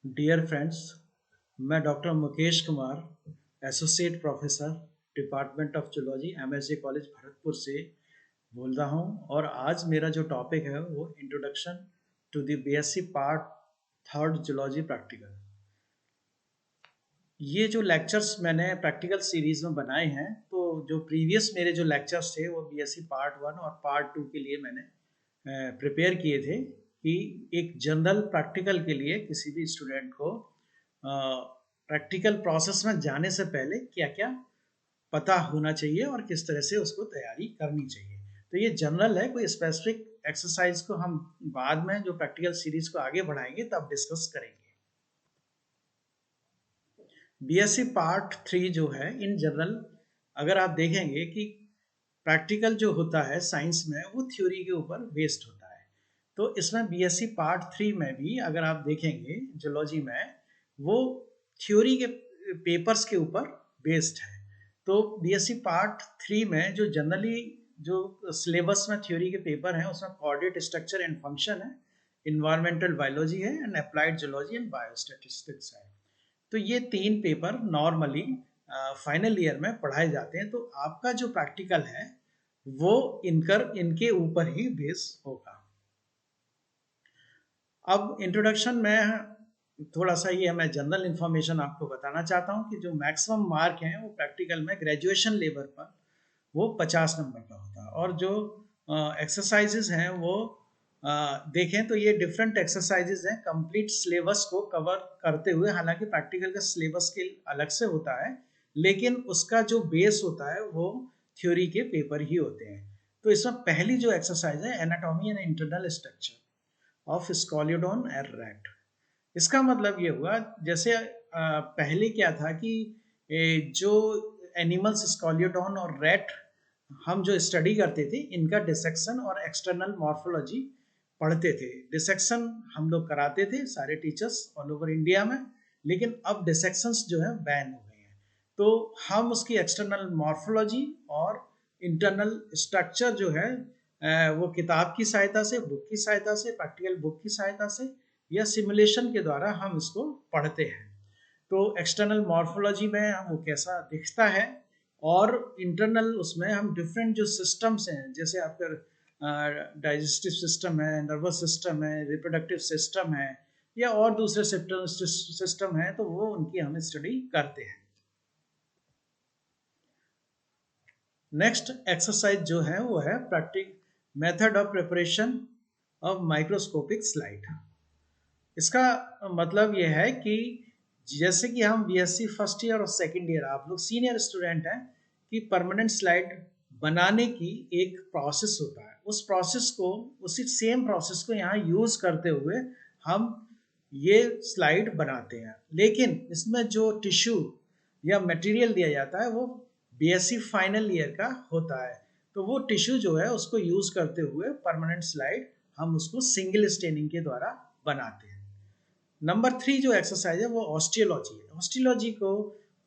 Dear friends, मैं doctor Mukesh Kumar, associate professor, department of zoology, MSJ college Bharatpur से बोल रहा हूँ। और आज मेरा जो टॉपिक है वो introduction to the BSc part third zoology practical. ये जो लेक्चर्स मैंने प्रैक्टिकल सीरीज में बनाए हैं, तो जो प्रीवियस मेरे जो लेक्चर्स थे वो बीएससी पार्ट वन और पार्ट टू के लिए मैंने प्रिपेयर किए थे कि एक जनरल प्रैक्टिकल के लिए किसी भी स्टूडेंट को प्रैक्टिकल प्रोसेस में जाने से पहले क्या क्या पता होना चाहिए और किस तरह से उसको तैयारी करनी चाहिए। तो ये जनरल है, कोई स्पेसिफिक एक्सरसाइज को हम बाद में जो प्रैक्टिकल सीरीज को आगे बढ़ाएंगे तब डिस्कस करेंगे। बीएससी पार्ट थ्री जो है इन जनरल, अगर आप देखेंगे कि प्रैक्टिकल जो होता है साइंस में वो थ्योरी के ऊपर बेस्ड होता है। तो इसमें बीएससी पार्ट थ्री में भी अगर आप देखेंगे जूलॉजी में, वो थ्योरी के पेपर्स के ऊपर बेस्ड है। तो बीएससी पार्ट थ्री में जो जनरली जो सिलेबस में थ्योरी के पेपर हैं उसमें कोऑर्डिनेट स्ट्रक्चर एंड फंक्शन है, इन्वायरमेंटल बायोलॉजी है and applied zoology and biostatistics है। तो ये तीन पेपर नॉर्मली फाइनल ईयर में पढ़ाए जाते हैं। तो आपका जो प्रैक्टिकल है वो इनके ऊपर ही बेस होगा। अब इंट्रोडक्शन में थोड़ा सा ये मैं जनरल इंफॉर्मेशन आपको बताना चाहता हूँ कि जो मैक्सिमम मार्क हैं वो प्रैक्टिकल में ग्रेजुएशन लेवल पर वो 50 नंबर का होता है। और जो एक्सरसाइजेज हैं वो देखें तो ये डिफरेंट एक्सरसाइजेज हैं कंप्लीट सिलेबस को कवर करते हुए। हालांकि प्रैक्टिकल का सिलेबस के अलग से होता है, लेकिन उसका जो बेस होता है वो थ्योरी के पेपर ही होते हैं। तो इसमें पहली जो एक्सरसाइज है anatomy and internal structure of Scoliodon and rat. इसका मतलब ये हुआ, जैसे पहले क्या था कि जो एनिमल्स स्कॉलियोडॉन और रैट हम जो स्टडी करते थे इनका डिसेक्शन और एक्सटर्नल मॉर्फोलॉजी पढ़ते थे। डिसेक्शन हम लोग कराते थे सारे टीचर्स ऑल ओवर इंडिया में, लेकिन अब डिसेक्शंस जो है बैन हो गए हैं। तो हम उसकी एक्सटर्नल मॉर्फोलॉजी और इंटरनल स्ट्रक्चर जो है वो किताब की सहायता से, बुक की सहायता से, प्रैक्टिकल बुक की सहायता से या सिमुलेशन के द्वारा हम इसको पढ़ते हैं। तो एक्सटर्नल मॉर्फोलॉजी में हम वो कैसा दिखता है, और इंटरनल उसमें हम डिफरेंट जो सिस्टम्स हैं, जैसे आपका डाइजेस्टिव सिस्टम है, नर्वस सिस्टम है, रिप्रोडक्टिव सिस्टम है या और दूसरे सिस्टम है, तो वो उनकी हम स्टडी करते हैं। नेक्स्ट एक्सरसाइज जो है वो है practical method of preparation of microscopic slide. इसका मतलब ये है कि जैसे कि हम बीएससी फर्स्ट ईयर और सेकंड ईयर, आप लोग सीनियर स्टूडेंट हैं, कि परमानेंट स्लाइड बनाने की एक प्रोसेस होता है। उस प्रोसेस को, उसी सेम प्रोसेस को यहाँ यूज करते हुए हम ये स्लाइड बनाते हैं। लेकिन इसमें जो टिश्यू या मटेरियल दिया जाता है वो बीएससी फाइनल ईयर का होता है। तो वो टिश्यू जो है उसको यूज करते हुए परमानेंट स्लाइड हम उसको सिंगल स्टेनिंग के द्वारा बनाते हैं। नंबर थ्री जो एक्सरसाइज है वो ऑस्टियोलॉजी है। ऑस्टियोलॉजी को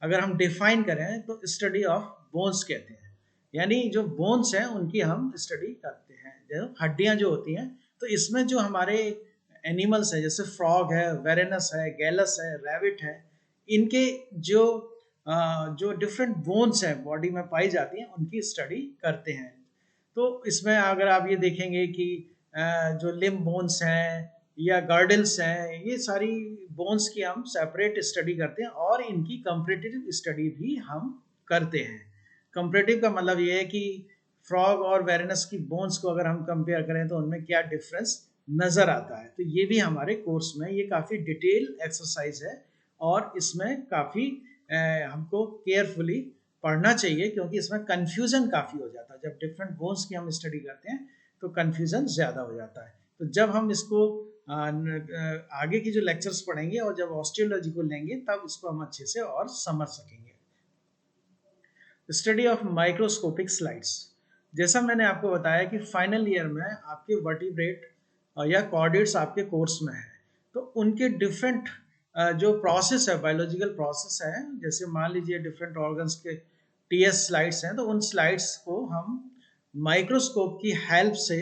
अगर हम डिफाइन करें तो स्टडी ऑफ बोन्स कहते हैं, यानी जो बोन्स हैं उनकी हम स्टडी करते हैं, जो हड्डियां जो होती हैं। तो इसमें जो हमारे एनिमल्स है, जैसे फ्रॉग है, वेरेनस है, गैलस है, रैबिट है, इनके जो जो डिफरेंट बोन्स हैं बॉडी में पाई जाती हैं उनकी स्टडी करते हैं। तो इसमें अगर आप ये देखेंगे कि जो लिम्ब बोन्स हैं या गर्डल्स हैं, ये सारी बोन्स की हम सेपरेट स्टडी करते हैं और इनकी कंपैरेटिव स्टडी भी हम करते हैं। कंपैरेटिव का मतलब ये है कि फ्रॉग और वेरेनस की बोन्स को अगर हम कंपेयर करें तो उनमें क्या डिफरेंस नज़र आता है। तो ये भी हमारे कोर्स में ये काफ़ी डिटेल एक्सरसाइज है और इसमें काफ़ी हमको केयरफुली पढ़ना चाहिए, क्योंकि इसमें कन्फ्यूज़न काफ़ी हो जाता है। जब डिफरेंट बोन्स की हम स्टडी करते हैं तो कन्फ्यूज़न ज़्यादा हो जाता है। तो जब हम इसको आगे की जो लेक्चर्स पढ़ेंगे और जब ऑस्टियोलॉजी को लेंगे तब इसको हम अच्छे से और समझ सकेंगे। स्टडी ऑफ माइक्रोस्कोपिक स्लाइड्स, जैसा मैंने आपको बताया कि फाइनल ईयर में आपके वर्टिब्रेट या कॉर्डेट्स आपके कोर्स में है, तो उनके डिफरेंट जो प्रोसेस है, बायोलॉजिकल प्रोसेस है, जैसे मान लीजिए डिफरेंट ऑर्गन्स के टीएस स्लाइड्स हैं, तो उन स्लाइड्स को हम माइक्रोस्कोप की हेल्प से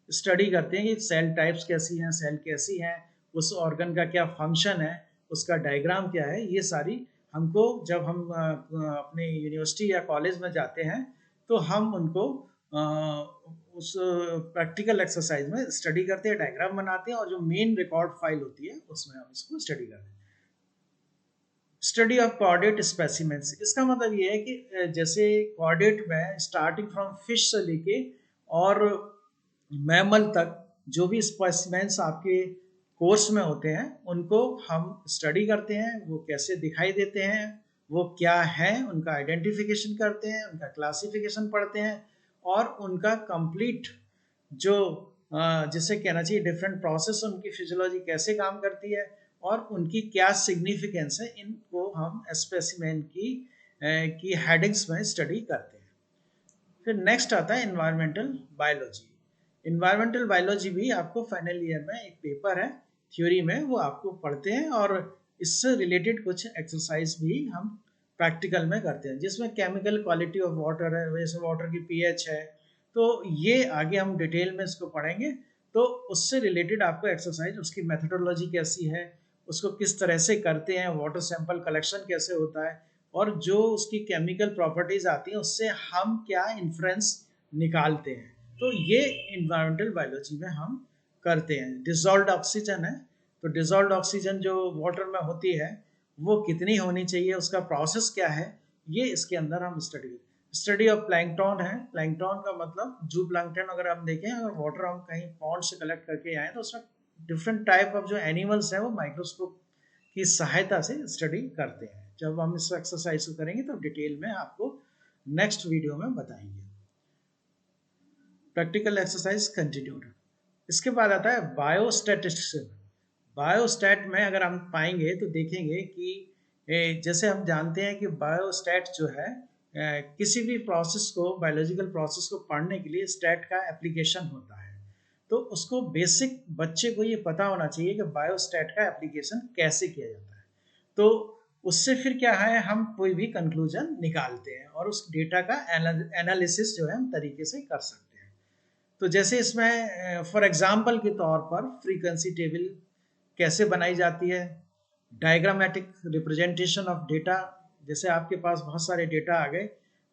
स्टडी करते हैं कि सेल टाइप्स कैसी हैं, सेल कैसी हैं, उस ऑर्गन का क्या फंक्शन है, उसका डायग्राम क्या है, ये सारी हमको जब हम अपने यूनिवर्सिटी या कॉलेज में जाते हैं तो हम उनको उस प्रैक्टिकल एक्सरसाइज में स्टडी करते हैं, डायग्राम बनाते हैं और जो मेन रिकॉर्ड फाइल होती है उसमें हम इसको स्टडी करते हैं। स्टडी ऑफ कॉर्डेट स्पेसिमेंस, इसका मतलब ये है कि जैसे कॉर्डेट में स्टार्टिंग फ्रॉम फिश से लेके और मैमल तक जो भी स्पेसिमेंस आपके कोर्स में होते हैं उनको हम स्टडी करते हैं, वो कैसे दिखाई देते हैं, वो क्या है, उनका आइडेंटिफिकेशन करते हैं, उनका क्लासिफिकेशन पढ़ते हैं और उनका कंप्लीट जो जिसे कहना चाहिए डिफरेंट प्रोसेस, उनकी फिजियोलॉजी कैसे काम करती है और उनकी क्या सिग्निफिकेंस है, इनको हम स्पेसिमेन की हेडिंग्स में स्टडी करते हैं। फिर नेक्स्ट आता है एनवायरमेंटल बायोलॉजी। एनवायरमेंटल बायोलॉजी भी आपको फाइनल ईयर में एक पेपर है थ्योरी में, वो आपको पढ़ते हैं और इससे रिलेटेड कुछ एक्सरसाइज भी हम प्रैक्टिकल में करते हैं, जिसमें केमिकल क्वालिटी ऑफ वाटर है, वैसे वाटर की पीएच है, तो ये आगे हम डिटेल में इसको पढ़ेंगे। तो उससे रिलेटेड आपको एक्सरसाइज, उसकी मेथडोलॉजी कैसी है, उसको किस तरह से करते हैं, वाटर सैंपल कलेक्शन कैसे होता है और जो उसकी केमिकल प्रॉपर्टीज आती हैं उससे हम क्या इन्फ्रेंस निकालते हैं, तो ये इन्वायरमेंटल बायोलॉजी में हम करते हैं। डिजॉल्व्ड ऑक्सीजन है, तो डिजॉल्व्ड ऑक्सीजन जो वाटर में होती है वो कितनी होनी चाहिए, उसका प्रोसेस क्या है, ये इसके अंदर हम स्टडी ऑफ प्लैंकटन है। प्लैंकटन का मतलब जू प्लैंकटन, अगर हम देखें, अगर वाटर हम कहीं पॉन्ड से कलेक्ट करके आए तो उसमें डिफरेंट टाइप ऑफ जो एनिमल्स हैं वो माइक्रोस्कोप की सहायता से स्टडी करते हैं। जब हम इस एक्सरसाइज को करेंगे तो डिटेल में आपको नेक्स्ट वीडियो में बताएंगे। Practical exercise continued. इसके बाद आता है बायोस्टैटिस्टिक्स। बायोस्टैट में अगर हम पाएंगे तो देखेंगे कि जैसे हम जानते हैं कि बायोस्टैट जो है किसी भी प्रोसेस को, बायोलॉजिकल प्रोसेस को पढ़ने के लिए स्टैट का एप्लीकेशन होता है, तो उसको बेसिक बच्चे को ये पता होना चाहिए कि बायोस्टैट का एप्लीकेशन कैसे किया जाता है। तो उससे फिर क्या है, हम कोई भी कंक्लूजन निकालते हैं और उस डेटा का एनालिसिस जो है हम तरीके से कर सकते हैं। तो जैसे इसमें फॉर एग्जांपल के तौर पर फ्रीक्वेंसी टेबल कैसे बनाई जाती है, डायग्रामेटिक रिप्रेजेंटेशन ऑफ डेटा, जैसे आपके पास बहुत सारे डेटा आ गए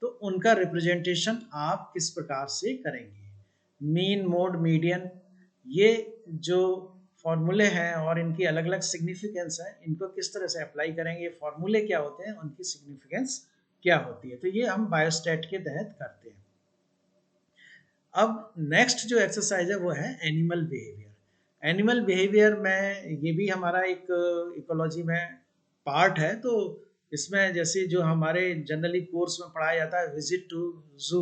तो उनका रिप्रेजेंटेशन आप किस प्रकार से करेंगे, मीन मोड मीडियन, ये जो फॉर्मूले हैं और इनकी अलग अलग सिग्निफिकेंस है, इनको किस तरह से अप्लाई करेंगे, फॉर्मूले क्या होते हैं, उनकी सिग्निफिकेंस क्या होती है, तो ये हम बायोस्टैट के तहत करते हैं। अब नेक्स्ट जो एक्सरसाइज है वो है एनिमल बिहेवियर। एनिमल बिहेवियर में ये भी हमारा एक इकोलॉजी में पार्ट है, तो इसमें जैसे जो हमारे जनरली कोर्स में पढ़ाया जाता है विजिट टू जू,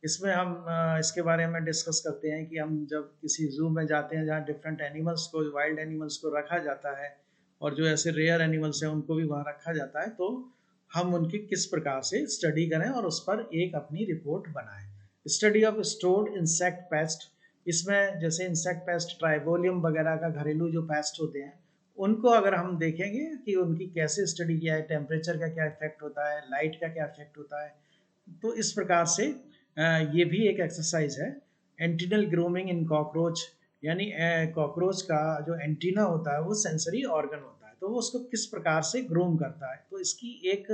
इसमें हम इसके बारे में डिस्कस करते हैं कि हम जब किसी जू में जाते हैं जहाँ डिफरेंट एनिमल्स को, वाइल्ड एनिमल्स को रखा जाता है और जो ऐसे रेयर एनिमल्स हैं उनको भी वहाँ रखा जाता है, तो हम उनकी किस प्रकार से स्टडी करें और उस पर एक अपनी रिपोर्ट बनाएं। Study of stored insect pest, इसमें जैसे इंसेक्ट पेस्ट ट्राइबोलियम वगैरह का घरेलू जो पेस्ट होते हैं उनको अगर हम देखेंगे कि उनकी कैसे स्टडी किया है, टेम्परेचर का क्या इफेक्ट होता है, लाइट का क्या इफेक्ट होता है, तो इस प्रकार से ये भी एक एक्सरसाइज है। एंटीनल ग्रूमिंग इन कॉकरोच, यानी कॉकरोच का जो एंटीना होता है वो सेंसरी ऑर्गन होता है, तो वो उसको किस प्रकार से ग्रूम करता है, तो इसकी एक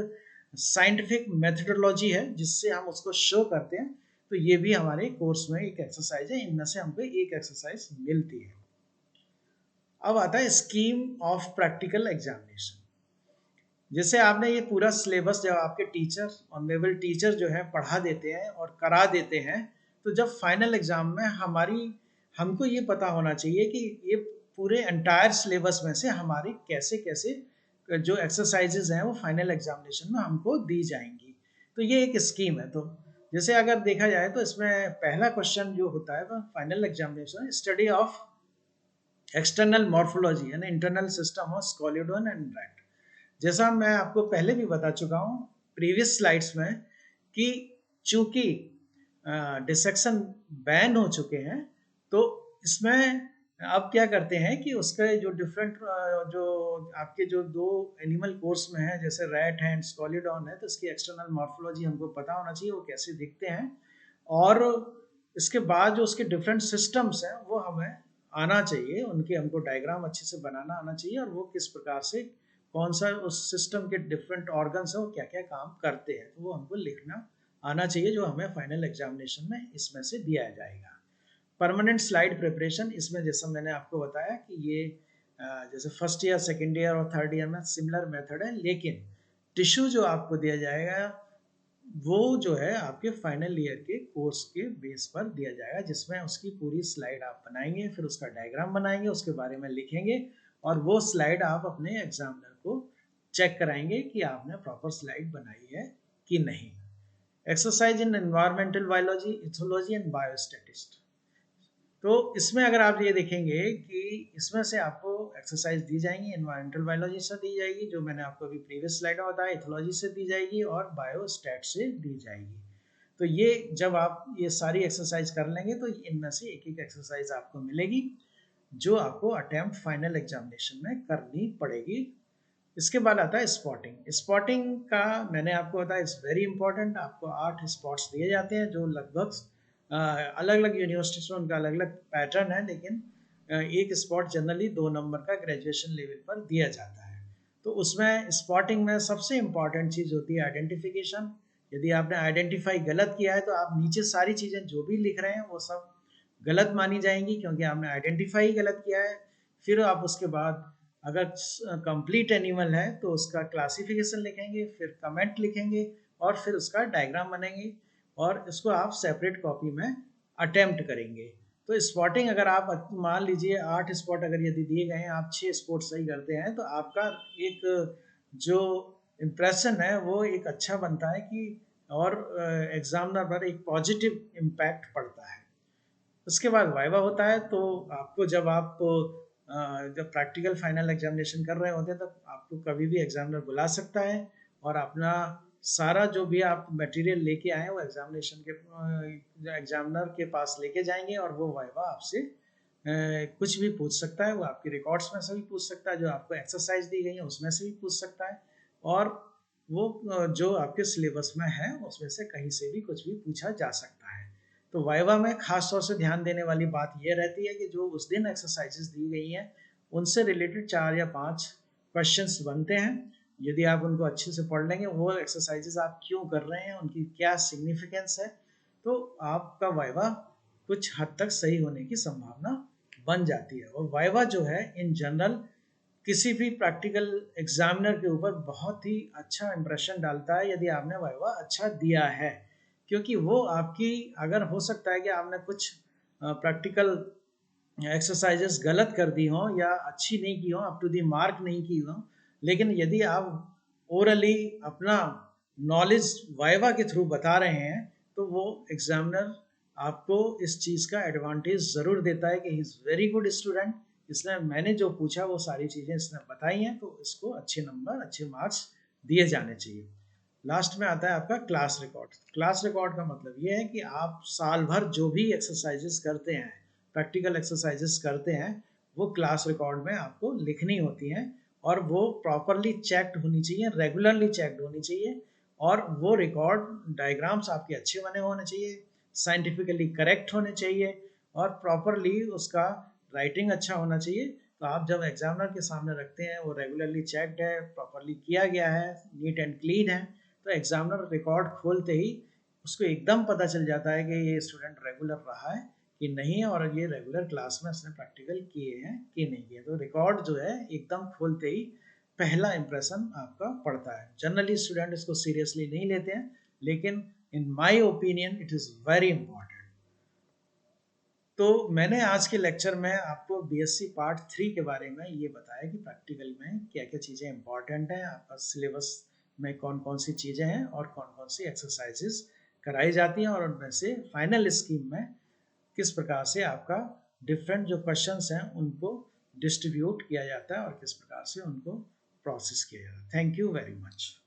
साइंटिफिक मेथडोलॉजी है जिससे हम उसको शो करते हैं। तो ये भी हमारे कोर्स में एक एक्सरसाइज है, इनमें से हमको एक एक्सरसाइज मिलती है। अब आता है स्कीम ऑफ प्रैक्टिकल एग्जामिनेशन। जैसे आपने ये पूरा सिलेबस जब आपके टीचर, ऑनरेबल टीचर जो है पढ़ा देते हैं और करा देते हैं, तो जब फाइनल एग्जाम में हमको ये पता होना चाहिए कि ये पूरे एंटायर सिलेबस में से हमारी कैसे कैसे जो एक्सरसाइजेज हैं वो फाइनल एग्जामिनेशन में हमको दी जाएंगी। तो ये एक स्कीम है। तो जैसे अगर देखा जाए तो इसमें पहला क्वेश्चन जो होता है वो final examination, study of external morphology and internal system of scoliodon and rat. जैसा मैं आपको पहले भी बता चुका हूँ प्रीवियस स्लाइड्स में कि चूंकि डिसेक्शन बैन हो चुके हैं, तो इसमें अब क्या करते हैं कि उसके जो डिफरेंट जो आपके जो दो एनिमल कोर्स में है, जैसे रैट है, स्कोलिडॉन है, तो इसकी एक्सटर्नल मॉर्फोलॉजी हमको पता होना चाहिए वो कैसे दिखते हैं, और इसके बाद जो उसके डिफरेंट सिस्टम्स हैं वो हमें आना चाहिए, उनके हमको डायग्राम अच्छे से बनाना आना चाहिए और वो किस प्रकार से कौन सा उस सिस्टम के डिफरेंट ऑर्गन्स है वो क्या क्या काम करते हैं, तो वो हमको लिखना आना चाहिए, जो हमें फाइनल एग्जामिनेशन में इसमें से दिया जाएगा। परमानेंट स्लाइड प्रिपरेशन, इसमें जैसा मैंने आपको बताया कि ये जैसे फर्स्ट ईयर, सेकेंड ईयर और थर्ड ईयर में सिमिलर मेथड है, लेकिन टिश्यू जो आपको दिया जाएगा वो जो है आपके फाइनल ईयर के कोर्स के बेस पर दिया जाएगा, जिसमें उसकी पूरी स्लाइड आप बनाएंगे, फिर उसका डायग्राम बनाएंगे, उसके बारे में लिखेंगे, और वो स्लाइड आप अपने एग्जामिनर को चेक कराएंगे कि आपने प्रॉपर स्लाइड बनाई है कि नहीं। Exercise in environmental biology, ethology and biostatistics. तो इसमें अगर आप ये देखेंगे कि इसमें से आपको एक्सरसाइज दी जाएंगी, एनवायरमेंटल बायोलॉजी से दी जाएगी, जो मैंने आपको अभी प्रीवियस स्लाइड में बताया, इथोलॉजी से दी जाएगी और बायोस्टैट से दी जाएगी। तो ये जब आप ये सारी एक्सरसाइज कर लेंगे तो इनमें से एक एक एक्सरसाइज आपको मिलेगी जो आपको अटेम्प्ट फाइनल एग्जामिनेशन में करनी पड़ेगी। इसके बाद आता है स्पॉटिंग। स्पॉटिंग का मैंने आपको बताया इट्स वेरी इंपॉर्टेंट। आपको 8 स्पॉट्स दिए जाते हैं जो लगभग अलग अलग यूनिवर्सिटीज में उनका अलग अलग पैटर्न है, लेकिन एक स्पॉट जनरली 2 नंबर का ग्रेजुएशन लेवल पर दिया जाता है। तो उसमें स्पॉटिंग में सबसे इंपॉर्टेंट चीज़ होती है आइडेंटिफिकेशन। यदि आपने आइडेंटिफाई गलत किया है तो आप नीचे सारी चीज़ें जो भी लिख रहे हैं वो सब गलत मानी जाएंगी, क्योंकि आपने आइडेंटिफाई गलत किया है। फिर आप उसके बाद अगर कंप्लीट एनिमल है तो उसका क्लासिफिकेशन लिखेंगे, फिर कमेंट लिखेंगे और फिर उसका डायग्राम बनेंगे, और इसको आप सेपरेट कॉपी में अटेम्प्ट करेंगे। तो स्पॉटिंग अगर आप मान लीजिए 8 स्पॉट अगर यदि दिए गए हैं, आप 6 स्पॉट सही करते हैं, तो आपका एक जो इम्प्रेशन है वो एक अच्छा बनता है कि, और एग्जामिनर पर एक पॉजिटिव इम्पैक्ट पड़ता है। उसके बाद वाइवा होता है। तो आपको जब प्रैक्टिकल फाइनल एग्जामिनेशन कर रहे होते हैं तब आपको कभी भी एग्जामिनर बुला सकता है, और अपना सारा जो भी आप मटेरियल लेके आए वो एग्जामिनर के पास लेके जाएंगे, और वो वाइवा आपसे कुछ भी पूछ सकता है। वो आपके रिकॉर्ड्स में से भी पूछ सकता है, जो आपको एक्सरसाइज दी गई है उसमें से भी पूछ सकता है, और वो जो आपके सिलेबस में है उसमें से कहीं से भी कुछ भी पूछा जा सकता है। तो वाइवा में खास तौर से ध्यान देने वाली बात यह रहती है कि जो उस दिन एक्सरसाइजेस दी गई हैं उनसे रिलेटेड 4 या 5 क्वेश्चंस बनते हैं। यदि आप उनको अच्छे से पढ़ लेंगे, वो एक्सरसाइजेस आप क्यों कर रहे हैं, उनकी क्या सिग्निफिकेंस है, तो आपका वाइवा कुछ हद तक सही होने की संभावना बन जाती है। और वाइवा जो है इन जनरल किसी भी प्रैक्टिकल एग्जामिनर के ऊपर बहुत ही अच्छा इंप्रेशन डालता है यदि आपने वाइवा अच्छा दिया है, क्योंकि वो आपकी, अगर हो सकता है कि आपने कुछ प्रैक्टिकल एक्सरसाइजेस गलत कर दी हो या अच्छी नहीं की हो, अप टू दी मार्क नहीं की हो, लेकिन यदि आप ओरली अपना नॉलेज वाइवा के थ्रू बता रहे हैं तो वो एग्जामिनर आपको इस चीज़ का एडवांटेज ज़रूर देता है कि he is very good student, इसलिए मैंने जो पूछा वो सारी चीज़ें इसने बताई हैं, तो इसको अच्छे नंबर, अच्छे मार्क्स दिए जाने चाहिए। लास्ट में आता है आपका क्लास रिकॉर्ड। क्लास रिकॉर्ड का मतलब ये है कि आप साल भर जो भी एक्सरसाइजेस करते हैं, प्रैक्टिकल एक्सरसाइजेस करते हैं, वो क्लास रिकॉर्ड में आपको लिखनी होती हैं, और वो प्रॉपरली चेक्ड होनी चाहिए, रेगुलरली चेक्ड होनी चाहिए, और वो रिकॉर्ड डायग्राम्स आपके अच्छे बने होने चाहिए, साइंटिफिकली करेक्ट होने चाहिए, और प्रॉपरली उसका राइटिंग अच्छा होना चाहिए। तो आप जब एग्जामिनर के सामने रखते हैं वो रेगुलरली चेक्ड है, प्रॉपरली किया गया है, नीट एंड क्लीन है, तो एग्जामिनर रिकॉर्ड खोलते ही उसको एकदम पता चल जाता है कि ये स्टूडेंट रेगुलर रहा है कि नहीं है, और ये रेगुलर क्लास में उसने प्रैक्टिकल किए हैं कि नहीं किए। तो रिकॉर्ड जो है एकदम खोलते ही पहला इंप्रेशन आपका पड़ता है। जनरली स्टूडेंट इसको सीरियसली नहीं लेते हैं, लेकिन in my opinion it is very important. तो मैंने आज के लेक्चर में आपको बीएससी पार्ट 3 के बारे में ये बताया कि प्रैक्टिकल में क्या क्या चीज़ें इंपॉर्टेंट हैं, आपका सिलेबस में कौन कौन सी चीज़ें हैं और कौन कौन सी एक्सरसाइजेस कराई जाती हैं, और उनमें से फाइनल स्कीम में किस प्रकार से आपका डिफरेंट जो क्वेश्चंस हैं उनको डिस्ट्रीब्यूट किया जाता है और किस प्रकार से उनको प्रोसेस किया जाता है। Thank you very much.